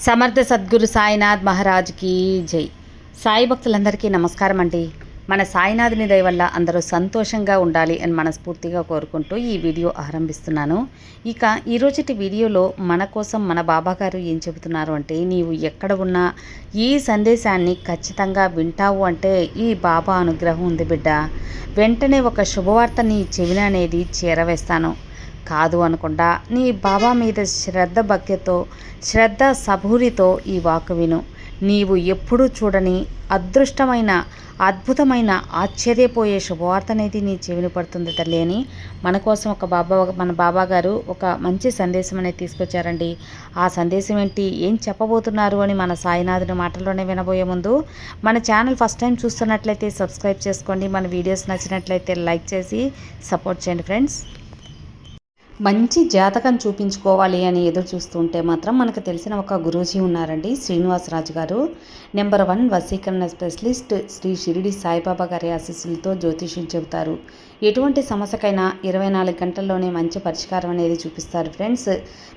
సమర్థ సద్గురు సాయినాథ్ మహారాజ్కి జై. సాయి భక్తులందరికీ నమస్కారం అండి. మన సాయినాథుని దయ వల్ల అందరూ సంతోషంగా ఉండాలి అని మనస్ఫూర్తిగా కోరుకుంటూ ఈ వీడియో ఆరంభిస్తున్నాను. ఇక ఈరోజుటి వీడియోలో మన కోసం మన బాబాగారు ఏం చెబుతున్నారు అంటే, నీవు ఎక్కడ ఉన్నా ఈ సందేశాన్ని ఖచ్చితంగా వింటావు అంటే ఈ బాబా అనుగ్రహం ఉంది బిడ్డ. వెంటనే ఒక శుభవార్త నీ చెవిన అనేది చేరవేస్తాను. కాదు అనకుండా నీ బాబా మీద శ్రద్ధ భక్తితో శ్రద్ధ సబూరితో ఈ వాక్కు విను. నీవు ఎప్పుడూ చూడని అదృష్టమైన అద్భుతమైన ఆశ్చర్యపోయే శుభవార్త అనేది నీ చెవిని పడుతుంది తల్లి అని మన కోసం మన బాబా గారు ఒక మంచి సందేశం అనేది తీసుకొచ్చారండి. ఆ సందేశం ఏంటి, ఏం చెప్పబోతున్నారు అని మన సాయినాథుని మాటల్లోనే వినబోయే ముందు మన ఛానల్ ఫస్ట్ టైం చూస్తున్నట్లయితే సబ్స్క్రైబ్ చేసుకోండి. మన వీడియోస్ నచ్చినట్లయితే లైక్ చేసి సపోర్ట్ చేయండి ఫ్రెండ్స్. మంచి జాతకం చూపించుకోవాలి అని ఎదురు చూస్తుంటే మాత్రం మనకు తెలిసిన ఒక గురూజీ ఉన్నారండి, శ్రీనివాసరాజు గారు. నెంబర్ 1 వశీకరణ స్పెషలిస్ట్. శ్రీ షిరిడి సాయిబాబా గారి ఆశీస్సులతో జ్యోతిష్యం చెబుతారు. ఎటువంటి సమస్యకైనా 24 గంటల్లోనే మంచి పరిష్కారం అనేది చూపిస్తారు ఫ్రెండ్స్.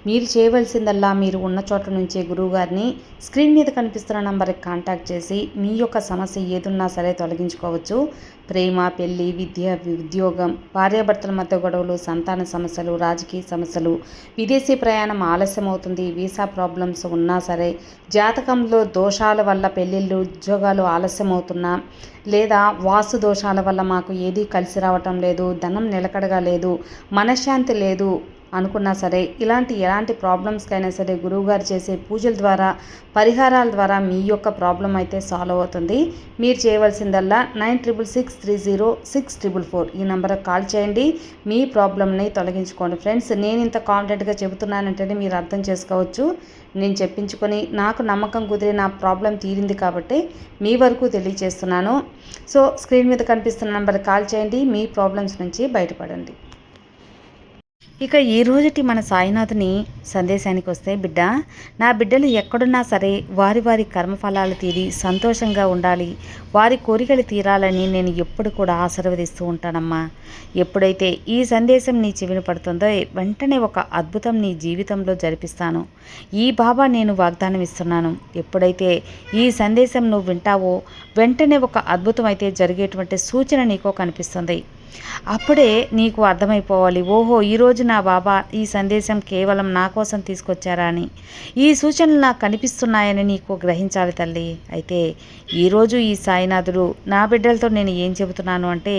మీరు చేయవలసిందల్లా మీరు ఉన్న చోట నుంచే గురువుగారిని స్క్రీన్ మీద కనిపిస్తున్న నంబర్కి కాంటాక్ట్ చేసి మీ యొక్క సమస్య ఏదున్నా సరే తొలగించుకోవచ్చు. ప్రేమ, పెళ్లి, విద్య, ఉద్యోగం, భార్యాభర్తల మధ్య గొడవలు, సంతాన సమస్యలు, రాజకీయ సమస్యలు, విదేశీ ప్రయాణం ఆలస్యం అవుతుంది, వీసా ప్రాబ్లమ్స్ ఉన్నా సరే, జాతకంలో దోషాల వల్ల పెళ్ళిళ్ళు, ఉద్యోగాలు ఆలస్యం అవుతున్నా, లేదా వాస్తు దోషాల వల్ల మాకు ఏదీ కలిసి రావటం లేదు, ధనం నిలకడగా లేదు, మనశ్శాంతి లేదు అనుకున్నా సరే, ఎలాంటి ప్రాబ్లమ్స్కైనా సరే గురువుగారు చేసే పూజల ద్వారా, పరిహారాల ద్వారా మీ యొక్క ప్రాబ్లం అయితే సాల్వ్ అవుతుంది. మీరు చేయవలసిందల్లా 9666306444 ఈ నెంబర్కి కాల్ చేయండి. మీ ప్రాబ్లమ్ని తొలగించుకోండి ఫ్రెండ్స్. నేను ఇంత కాన్ఫిడెంట్గా చెబుతున్నానంటే మీరు అర్థం చేసుకోవచ్చు. నేను చెప్పించుకొని నాకు నమ్మకం కుదిరి నా ప్రాబ్లం తీరింది కాబట్టి మీ వరకు తెలియజేస్తున్నాను. సో స్క్రీన్ మీద కనిపిస్తున్న నెంబర్కి కాల్ చేయండి. మీ ప్రాబ్లమ్స్ నుంచి బయటపడండి. ఇక ఈ రోజుటి మన సాయినాథుని సందేశానికి వస్తే, బిడ్డ, నా బిడ్డలు ఎక్కడున్నా సరే వారి వారి కర్మఫలాలు తీరి సంతోషంగా ఉండాలి, వారి కోరికలు తీరాలని నేను ఎప్పుడు కూడా ఆశీర్వదిస్తూ ఉంటానమ్మా. ఎప్పుడైతే ఈ సందేశం నీ చెవిని పడుతుందో వెంటనే ఒక అద్భుతం నీ జీవితంలో జరిపిస్తాను. ఈ బాబా నేను వాగ్దానం ఇస్తున్నాను. ఎప్పుడైతే ఈ సందేశం నువ్వు వింటావో వెంటనే ఒక అద్భుతం అయితే జరిగేటువంటి సూచన నీకో కనిపిస్తుంది. అప్పుడే నీకు అర్థమైపోవాలి, ఓహో ఈరోజు నా బాబా ఈ సందేశం కేవలం నా కోసం తీసుకొచ్చారా అని. ఈ సూచనలు నాకు కనిపిస్తున్నాయని నీకు గ్రహించాలి తల్లి. అయితే ఈరోజు ఈ సాయినాథుడు నా బిడ్డలతో నేను ఏం చెబుతున్నాను అంటే,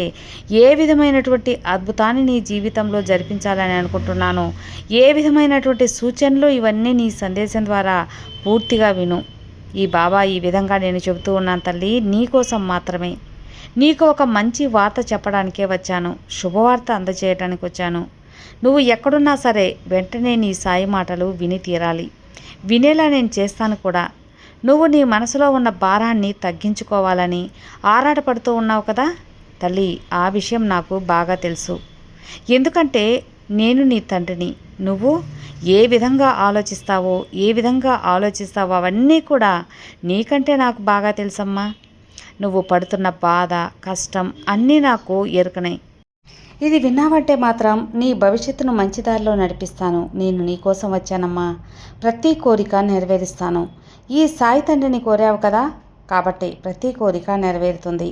ఏ విధమైనటువంటి అద్భుతాన్ని నీ జీవితంలో జరిపించాలని అనుకుంటున్నాను, ఏ విధమైనటువంటి సూచనలు, ఇవన్నీ నీ సందేశం ద్వారా పూర్తిగా విను. ఈ బాబా ఈ విధంగా నేను చెబుతూ ఉన్నాను తల్లి, నీకోసం మాత్రమే. నీకు ఒక మంచి వార్త చెప్పడానికే వచ్చాను, శుభవార్త అందజేయడానికి వచ్చాను. నువ్వు ఎక్కడున్నా సరే వెంటనే నీ సాయి మాటలు విని తీరాలి. వినేలా నేను చేస్తాను కూడా. నువ్వు నీ మనసులో ఉన్న భారాన్ని తగ్గించుకోవాలని ఆరాటపడుతూ ఉన్నావు కదా తల్లి, ఆ విషయం నాకు బాగా తెలుసు. ఎందుకంటే నేను నీ తండ్రిని. నువ్వు ఏ విధంగా ఆలోచిస్తావో అవన్నీ కూడా నీకంటే నాకు బాగా తెలుసమ్మా. నువ్వు పడుతున్న బాధ, కష్టం అన్నీ నాకు ఎరుకనే. ఇది విన్నావంటే మాత్రం నీ భవిష్యత్తును మంచి దారిలో నడిపిస్తాను. నేను నీకోసం వచ్చానమ్మా. ప్రతి కోరిక నెరవేరుస్తాను. ఈ సాయి తండ్రిని కోరావు కదా, కాబట్టి ప్రతి కోరిక నెరవేరుతుంది.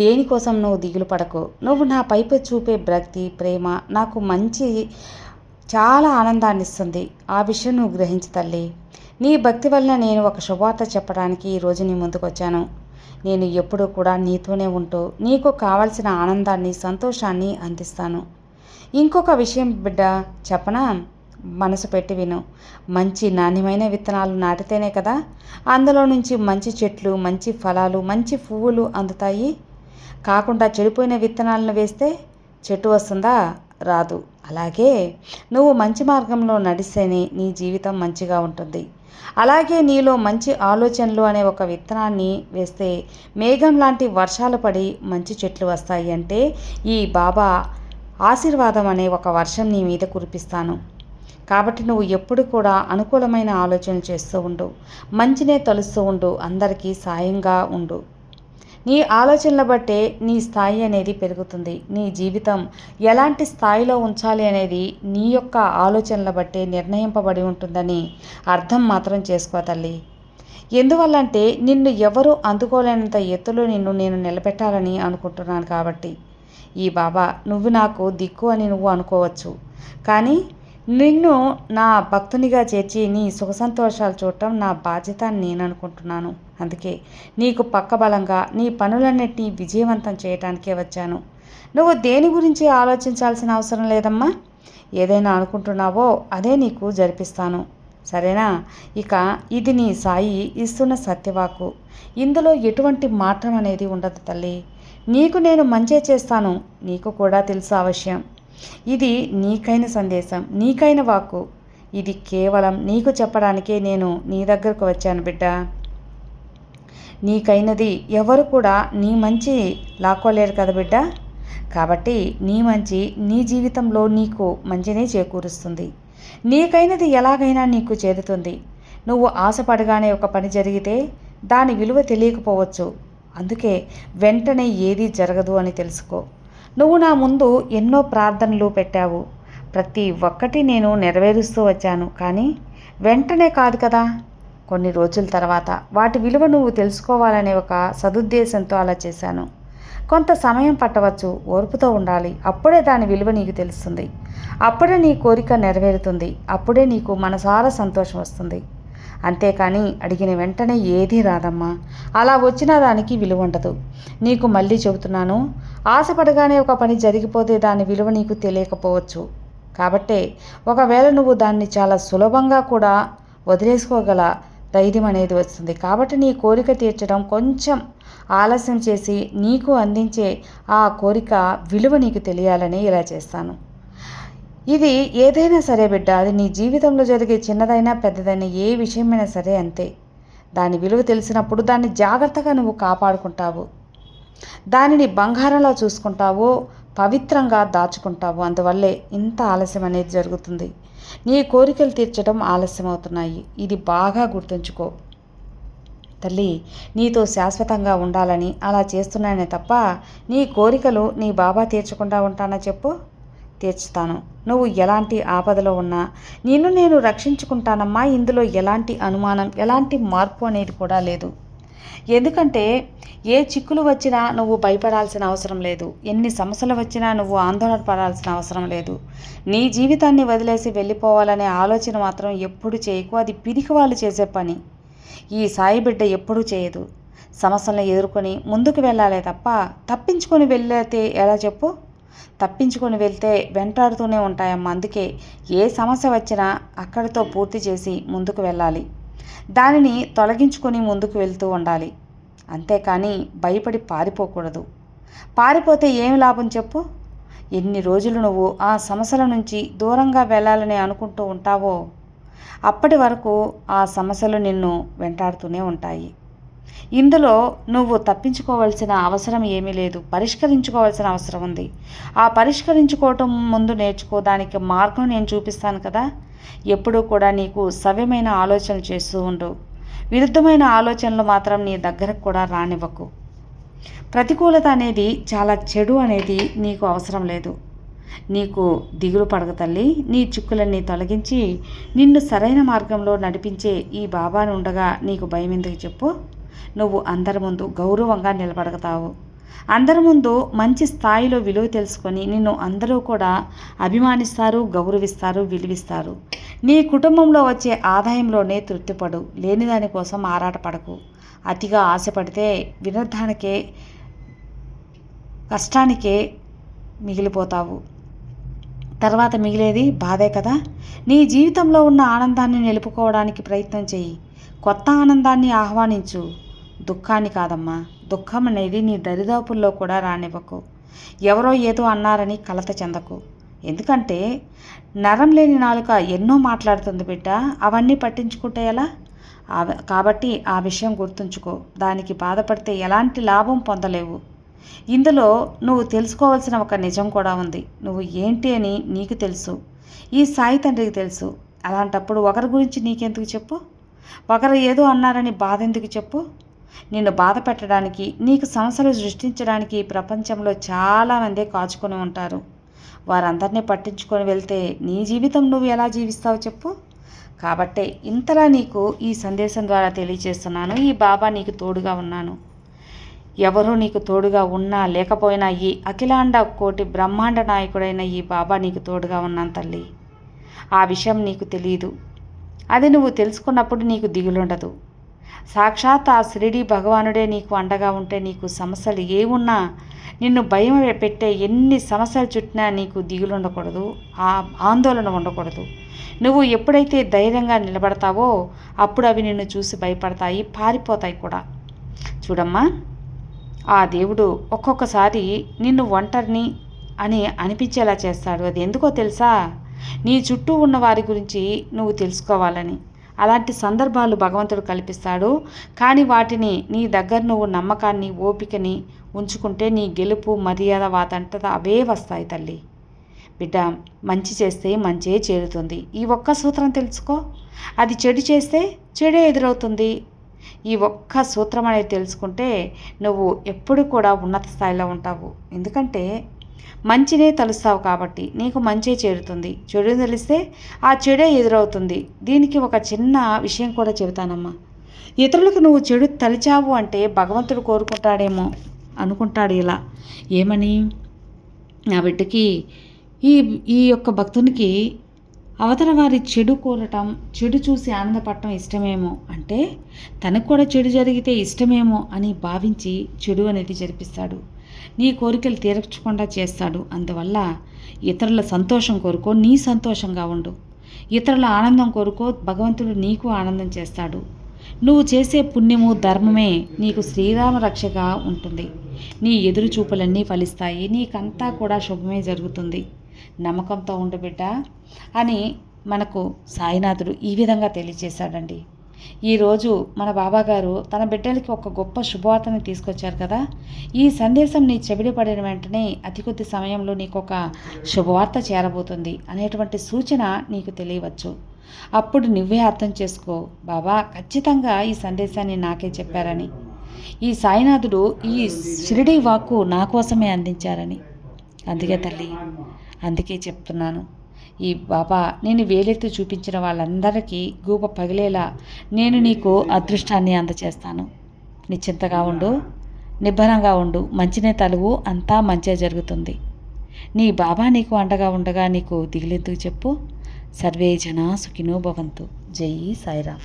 దేనికోసం నువ్వు దిగులు పడకు. నువ్వు నా పైపు చూపే భక్తి, ప్రేమ నాకు చాలా ఆనందాన్ని ఇస్తుంది. ఆ విషయం నువ్వు గ్రహించు తల్లి. నీ భక్తి వలన నేను ఒక శుభవార్త చెప్పడానికి ఈరోజు నీ ముందుకు వచ్చాను. నేను ఎప్పుడూ కూడా నీతోనే ఉంటూ నీకు కావలసిన ఆనందాన్ని, సంతోషాన్ని అందిస్తాను. ఇంకొక విషయం బిడ్డ చెప్పనా, మనసు పెట్టి విను. మంచి నాణ్యమైన విత్తనాలు నాటితేనే కదా అందులో నుంచి మంచి చెట్లు, మంచి ఫలాలు, మంచి పువ్వులు అందుతాయి. కాకుండా చెడిపోయిన విత్తనాలను వేస్తే చెట్టు వస్తుందా? రాదు. అలాగే నువ్వు మంచి మార్గంలో నడిస్తేనే నీ జీవితం మంచిగా ఉంటుంది. అలాగే నీలో మంచి ఆలోచనలు అనే ఒక విత్తనాన్ని వేస్తే మేఘం లాంటి వర్షాలు పడి మంచి చెట్లు వస్తాయి. అంటే ఈ బాబా ఆశీర్వాదం అనే ఒక వర్షం నీ మీద కురిపిస్తాను. కాబట్టి నువ్వు ఎప్పుడు కూడా అనుకూలమైన ఆలోచనలు చేస్తూ ఉండు, మంచినే తలుస్తూ ఉండు, అందరికీ సాయంగా ఉండు. నీ ఆలోచనల బట్టే నీ స్థాయి అనేది పెరుగుతుంది. నీ జీవితం ఎలాంటి స్థాయిలో ఉంచాలి అనేది నీ యొక్క ఆలోచనల బట్టే నిర్ణయింపబడి ఉంటుందని అర్థం మాత్రం చేసుకో తల్లి. ఎందువల్లంటే నిన్ను ఎవరు అందుకోలేనంత ఎత్తులో నేను నిలబెట్టాలని అనుకుంటున్నాను కాబట్టి. ఈ బాబా నువ్వు నాకు దిక్కు అని నువ్వు అనుకోవచ్చు, కానీ నిన్ను నా భక్తునిగా చేర్చి నీ సుఖ సంతోషాలు చూడటం నా బాధ్యత అని నేను అనుకుంటున్నాను. అందుకే నీకు పక్కబలంగా నీ పనులన్నిటినీ విజయవంతం చేయటానికే వచ్చాను. నువ్వు దేని గురించి ఆలోచించాల్సిన అవసరం లేదమ్మా. ఏదైనా అనుకుంటున్నావో అదే నీకు జరిపిస్తాను, సరేనా? ఇక ఇది నీ సాయి ఇస్తున్న సత్యవాకు. ఇందులో ఎటువంటి మాత్రం అనేది ఉండదు తల్లి. నీకు నేను మంచే చేస్తాను, నీకు కూడా తెలుసు ఆ విషయం. ఇది నీకైన సందేశం, నీకైన వాక్కు. ఇది కేవలం నీకు చెప్పడానికే నేను నీ దగ్గరకు వచ్చాను బిడ్డ. నీకైనది ఎవరు కూడా నీ మంచి లాక్కోలేరు కదా బిడ్డ. కాబట్టి నీ మంచి నీ జీవితంలో నీకు మంచినే చేకూరుస్తుంది. నీకైనది ఎలాగైనా నీకు చేరుతుంది. నువ్వు ఆశపడగానే ఒక పని జరిగితే దాని విలువ తెలియకపోవచ్చు. అందుకే వెంటనే ఏదీ జరగదు అని తెలుసుకో. నువ్వు నా ముందు ఎన్నో ప్రార్థనలు పెట్టావు, ప్రతి ఒక్కటి నేను నెరవేరుస్తూ వచ్చాను. కానీ వెంటనే కాదు కదా, కొన్ని రోజుల తర్వాత వాటి విలువ నువ్వు తెలుసుకోవాలనే ఒక సదుద్దేశంతో అలా చేశాను. కొంత సమయం పట్టవచ్చు, ఓర్పుతో ఉండాలి. అప్పుడే దాని విలువ నీకు తెలుస్తుంది. అప్పుడే నీ కోరిక నెరవేరుతుంది. అప్పుడే నీకు మనసారా సంతోషం వస్తుంది. అంతేకాని అడిగిన వెంటనే ఏదీ రాదమ్మా. అలా వచ్చిన దానికి విలువ ఉండదు. నీకు మళ్ళీ చెబుతున్నాను, ఆశపడగానే ఒక పని జరిగిపోతే దాని విలువ నీకు తెలియకపోవచ్చు. కాబట్టే ఒకవేళ నువ్వు దాన్ని చాలా సులభంగా కూడా వదిలేసుకోగల ధైర్యం అనేది వస్తుంది. కాబట్టి నీ కోరిక తీర్చడం కొంచెం ఆలస్యం చేసి నీకు అందించే ఆ కోరిక విలువ నీకు తెలియాలని ఇలా చేస్తాను. ఇది ఏదైనా సరే బిడ్డ, అది నీ జీవితంలో జరిగే చిన్నదైనా పెద్దదైనా ఏ విషయమైనా సరే అంతే. దాని విలువ తెలిసినప్పుడు దాన్ని జాగ్రత్తగా నువ్వు కాపాడుకుంటావు, దానిని బంగారంలా చూసుకుంటావు, పవిత్రంగా దాచుకుంటావు. అందువల్లే ఇంత ఆలస్యం అనేది జరుగుతుంది. నీ కోరికలు తీర్చడం ఆలస్యం అవుతున్నాయి. ఇది బాగా గుర్తుంచుకో తల్లి. నీతో శాశ్వతంగా ఉండాలని అలా చేస్తున్నానే తప్ప నీ కోరికలు నీ బాబా తీర్చకుండా ఉంటానా చెప్పు? తీర్చుతాను. నువ్వు ఎలాంటి ఆపదలో ఉన్నా నిన్ను నేను రక్షించుకుంటానమ్మా. ఇందులో ఎలాంటి అనుమానం, ఎలాంటి మార్పు అనేది కూడా లేదు. ఎందుకంటే ఏ చిక్కులు వచ్చినా నువ్వు భయపడాల్సిన అవసరం లేదు. ఎన్ని సమస్యలు వచ్చినా నువ్వు ఆందోళన పడాల్సిన అవసరం లేదు. నీ జీవితాన్ని వదిలేసి వెళ్ళిపోవాలనే ఆలోచన మాత్రం ఎప్పుడు చేయకు. అది పిరికి వాళ్ళు చేసే పని. ఈ సాయి బిడ్డ ఎప్పుడూ చేయదు. సమస్యలను ఎదుర్కొని ముందుకు వెళ్ళాలే తప్ప తప్పించుకొని వెళ్ళితే ఎలా చెప్పు? తప్పించుకొని వెళ్తే వెంటాడుతూనే ఉంటాయమ్మా. అందుకే ఏ సమస్య వచ్చినా అక్కడితో పూర్తి చేసి ముందుకు వెళ్ళాలి. దానిని తొలగించుకొని ముందుకు వెళ్తూ ఉండాలి. అంతేకాని భయపడి పారిపోకూడదు. పారిపోతే ఏమి లాభం చెప్పు? ఎన్ని రోజులు నువ్వు ఆ సమస్యల నుంచి దూరంగా వెళ్ళాలని అనుకుంటూ ఉంటావో అప్పటి వరకు ఆ సమస్యలు నిన్ను వెంటాడుతూనే ఉంటాయి. ఇందులో నువ్వు తప్పించుకోవాల్సిన అవసరం ఏమీ లేదు, పరిష్కరించుకోవాల్సిన అవసరం ఉంది. ఆ పరిష్కరించుకోవటం ముందు నేర్చుకో. దానికి మార్గం నేను చూపిస్తాను కదా. ఎప్పుడూ కూడా నీకు సవ్యమైన ఆలోచనలు చేస్తూ ఉండు. విరుద్ధమైన ఆలోచనలు మాత్రం నీ దగ్గరకు కూడా రానివ్వకు. ప్రతికూలత అనేది చాలా చెడు అనేది నీకు అవసరం లేదు. నీకు దిగులు పడక తల్లి. నీ చిక్కులన్నీ తొలగించి నిన్ను సరైన మార్గంలో నడిపించే ఈ బాబాను ఉండగా నీకు భయం ఎందుకు చెప్పు? నువ్వు అందరి ముందు గౌరవంగా నిలబడతావు. అందరి ముందు మంచి స్థాయిలో విలువ తెలుసుకొని నిన్ను అందరూ కూడా అభిమానిస్తారు, గౌరవిస్తారు, విలువిస్తారు. నీ కుటుంబంలో వచ్చే ఆదాయంలోనే తృప్తిపడు. లేని దానికోసం ఆరాటపడకు. అతిగా ఆశపడితే వినర్థానికే, కష్టానికే మిగిలిపోతావు. తర్వాత మిగిలేది బాధే కదా. నీ జీవితంలో ఉన్న ఆనందాన్ని నిలుపుకోవడానికి ప్రయత్నం చెయ్యి. కొత్త ఆనందాన్ని ఆహ్వానించు, దుఃఖాన్ని కాదమ్మా. దుఃఖం అనేది నీ దరిదాపుల్లో కూడా రానివ్వకు. ఎవరో ఏదో అన్నారని కలత చెందకు. ఎందుకంటే నరం లేని నాలుక ఎన్నో మాట్లాడుతుంది బిడ్డ. అవన్నీ పట్టించుకుంటే ఎలా? కాబట్టి ఆ విషయం గుర్తుంచుకో. దానికి బాధపడితే ఎలాంటి లాభం పొందలేవు. ఇందులో నువ్వు తెలుసుకోవాల్సిన ఒక నిజం కూడా ఉంది. నువ్వు ఏంటి అని నీకు తెలుసు, ఈ సాయి తండ్రికి తెలుసు. అలాంటప్పుడు ఒకరి గురించి నీకెందుకు చెప్పు? ఒకరు ఏదో అన్నారని బాధ ఎందుకు చెప్పు? నిన్ను బాధ పెట్టడానికి, నీకు సమస్యలు సృష్టించడానికి ప్రపంచంలో చాలామందే కాచుకొని ఉంటారు. వారందరినీ పట్టించుకొని వెళ్తే నీ జీవితం నువ్వు ఎలా జీవిస్తావు చెప్పు? కాబట్టే ఇంతలా నీకు ఈ సందేశం ద్వారా తెలియజేస్తున్నాను. ఈ బాబా నీకు తోడుగా ఉన్నాను. ఎవరూ నీకు తోడుగా ఉన్నా లేకపోయినా ఈ అఖిలాండ కోటి బ్రహ్మాండ నాయకుడైన ఈ బాబా నీకు తోడుగా ఉన్నాను తల్లి. ఆ విషయం నీకు తెలియదు. అది నువ్వు తెలుసుకున్నప్పుడు నీకు దిగులుండదు. సాక్షాత్ ఆ షిరిడి భగవానుడే నీకు అండగా ఉంటే నీకు సమస్యలు ఏమున్నా, నిన్ను భయం పెట్టే ఎన్ని సమస్యలు చుట్టినా నీకు దిగులుండకూడదు, ఆ ఆందోళన ఉండకూడదు. నువ్వు ఎప్పుడైతే ధైర్యంగా నిలబడతావో అప్పుడు అవి నిన్ను చూసి భయపడతాయి, పారిపోతాయి కూడా. చూడమ్మా, ఆ దేవుడు ఒక్కొక్కసారి నిన్ను ఒంటరిని అని అనిపించేలా చేస్తాడు. అది ఎందుకో తెలుసా? నీ చుట్టూ ఉన్న వారి గురించి నువ్వు తెలుసుకోవాలని. అలాంటి సందర్భాలు భగవంతుడు కల్పిస్తాడు. కానీ వాటిని నీ దగ్గర నువ్వు నమ్మకాన్ని, ఓపికని ఉంచుకుంటే నీ గెలుపు, మర్యాద వాటంతట అవే వస్తాయి తల్లి. బిడ్డ, మంచి చేస్తే మంచే చేరుతుంది. ఈ ఒక్క సూత్రం తెలుసుకో. అది చెడు చేస్తే చెడే ఎదురవుతుంది. ఈ ఒక్క సూత్రం అనేది తెలుసుకుంటే నువ్వు ఎప్పుడు కూడా ఉన్నత స్థాయిలో ఉంటావు. ఎందుకంటే మంచినే తలుస్తావు కాబట్టి నీకు మంచే చేరుతుంది. చెడు తెలిస్తే ఆ చెడే ఎదురవుతుంది. దీనికి ఒక చిన్న విషయం కూడా చెబుతానమ్మా. ఇతరులకు నువ్వు చెడు తలిచావు అంటే భగవంతుడు కోరుకుంటాడేమో అనుకుంటాడు ఇలా. ఏమని? నా బిడ్డకి ఈ యొక్క భక్తునికి అవతల వారి చెడు కోరటం, చెడు చూసి ఆనందపడటం ఇష్టమేమో, అంటే తనకు కూడా చెడు జరిగితే ఇష్టమేమో అని భావించి చెడు అనేది జరిపిస్తాడు. నీ కోరికలు తీర్చకుండా చేస్తాడు. అందువల్ల ఇతరుల సంతోషం కోరుకో, నీ సంతోషంగా ఉండు. ఇతరుల ఆనందం కోరుకో, భగవంతుడు నీకు ఆనందం చేస్తాడు. నువ్వు చేసే పుణ్యము, ధర్మమే నీకు శ్రీరామ రక్షగా ఉంటుంది. నీ ఎదురు చూపులన్నీ ఫలిస్తాయి. నీకంతా కూడా శుభమే జరుగుతుంది. నమ్మకంతో ఉండు బిడ్డ అని మనకు సాయినాథుడు ఈ విధంగా తెలియజేశాడండి. ఈరోజు మన బాబాగారు తన బిడ్డలకి ఒక గొప్ప శుభవార్తని తీసుకొచ్చారు కదా. ఈ సందేశం నీ చెవిడి పడిన వెంటనే అతి కొద్ది సమయంలో నీకు ఒక శుభవార్త చేరబోతుంది అనేటువంటి సూచన నీకు తెలియవచ్చు. అప్పుడు నువ్వే అర్థం చేసుకో, బాబా ఖచ్చితంగా ఈ సందేశాన్ని నాకే చెప్పారని, ఈ సాయినాథుడు ఈ షిరిడి వాక్కు నా కోసమే అందించారని. అందుకే తల్లి, అందుకే చెప్తున్నాను. ఈ బాబా నేను వేలెత్తి చూపించిన వాళ్ళందరికీ గూప పగిలేలా నేను నీకు అదృష్టాన్ని అందచేస్తాను. నిశ్చింతగా ఉండు, నిబ్బరంగా ఉండు, మంచినే తలువు, అంతా మంచిగా జరుగుతుంది. నీ బాబా నీకు అండగా ఉండగా నీకు దిగులెందుకు చెప్పు. సర్వే జనా సుఖినో భవంతు. జై సాయిరామ్.